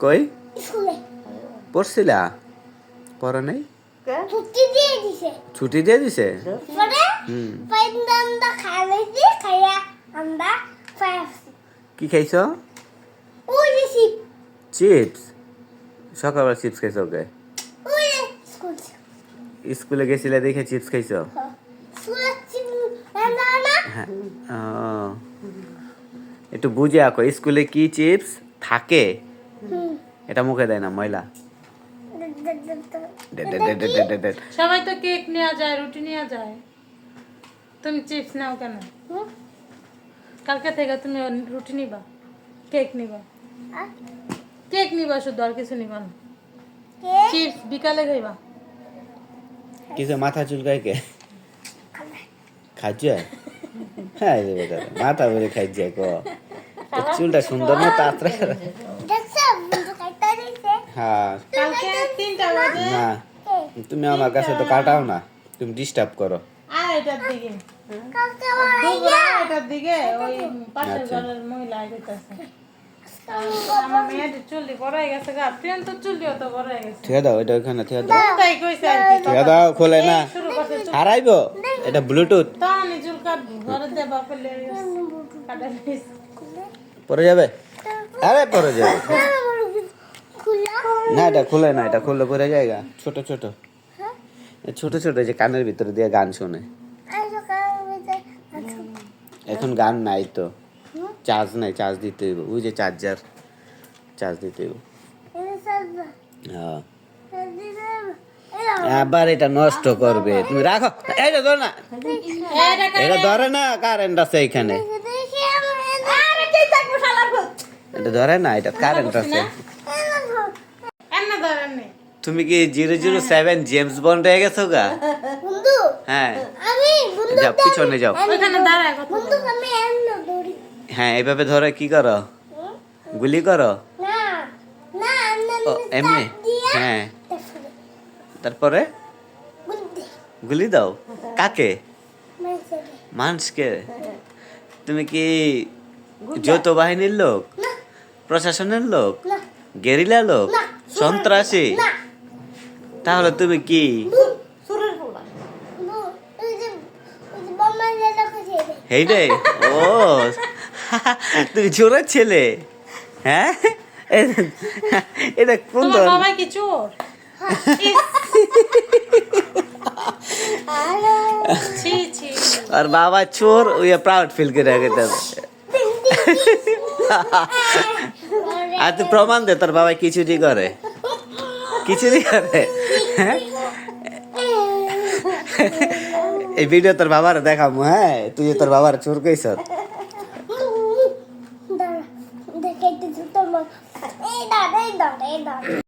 কই স্কুলে পড়ছিলা? পড়া নাই? ছুটি দিয়ে দিছে ছুটি দিয়ে দিছে? পরে হুম। পাইন্দা খাইছি খাইয়া আমরা ফাইছি কি খাইছো? ওই যে শিপ চিপস? সকালবেলা চিপস খাইছো? ওকে ওই স্কুল স্কুলে গেছিলে দেখে চিপস খাইছো? স্কুলে শিপ না না হ্যাঁ। ও, একটু বুঝে আঁকো, স্কুলে কি চিপস থাকে এটা মুখে দেয় না, ময়লা। সবাই তো কেক নেওয়া যায়, রুটি নেওয়া যায়, তুমি চিপস নাও কেন? কালকে থেকে তুমি রুটি নিবা, কেক নিবা, কেক নিবা শুধু, আর কিছু নিবা না। চিপস বিকালে খাইবা। কিছু মাথা চুলকায় কে? খাইছে? হ্যাঁ রে বেটা, মাথা ভরে খাইছে ক? তোর চুলটা সুন্দর না তাড়াতাড়ি? দেখছো বন্ধু কাটতে দিছে হ্যাঁ। কালকে 3টা বাজে না, তুমি আমার কাছে তো কাটাও না, তুমি ডিস্টার্ব করো। আড়াইটার দিকে, কালকে দুপুর আড়াইটার দিকে ওই পাশের আচ্ছা। ঘরের মহিলা আইতেছে। আমার মেয়েদের চুল্লি বড় হয়ে গেছে গা, প্রিয়ন তো চুল্লিও তো বড় হয়ে গেছে। ঠিক দাও, এটা ওখানে ঠিক দাও। তাই কইছে আর কি, ঠিক দাও, খোলে না, শুরু করছে চুল। হারাইবো। এটা ব্লুটুথ, তাহলে চুল কাটবো, ঘরে দেবা ফেলে কাটা নিস। পরে যাবে? আরে পরে যাবে খুলা না, এটা খুলে না, এটা খুললে পরে জায়গা ছোট ছোট, এই ছোট ছোট যে কানের ভিতরে দিয়ে গান শোনে। আজ সকালে এখন গান নাই তো, চার্জ নাই, চার্জ দিতে হইব, ওই যে চার্জার, চার্জ দিতে হইব। হ্যাঁ, আবার এটা নষ্ট করবে, তুমি রাখো। এইটা ধর না, এটা ধরে না, কারেন্ট আছে এখানে, এটা ধরে না, এটা কারেন্ট আছে। এমন ধরেন নেই। তুমি কি 007 জেমস বন্ড হয়ে গেছো গা? বন্ধু হ্যাঁ, আমি বন্ধু যাও পিছনে যাও। ওইখানে দাঁড়ায় কথা বন্ধু বলো। আমি এমন দৌড়ি হ্যাঁ, এইভাবে ধরে কি করো? গুলি করো? না না ও এমনি? হ্যাঁ, তারপরে বুদ্ধি গুলি দাও কাকে? মেসেজ মানুষকে? তুমি কি যৌথ বাহিনীর লোক, না প্রশাসনের লোক, না গেরিলা লোক, না সন্ত্রাসী? না তাহলে তুমি কি? সুরের পোলা। ওই যে বাবা যেটা খাইছে এই রে, ও তুমি চোরের ছেলে? হ্যাঁ, এটা কোন তোমার ধরনের? বাবা কি চোর? ছি ছি। আর বাবা চোর, ওই প্রাউড ফিল করে গেছে। আর তুই প্রমাণ দে, তোর বাবা কিছুই করে, কিছুই করে। হ্যাঁ, এই ভিডিও তোর বাবার দেখাবো। হ্যাঁ, তুই যে তোর বাবার চোর কইছ। দাঁড়া দেখাইতে তোমার এই দাঁড়া এই দাঁড়া এই দাঁড়া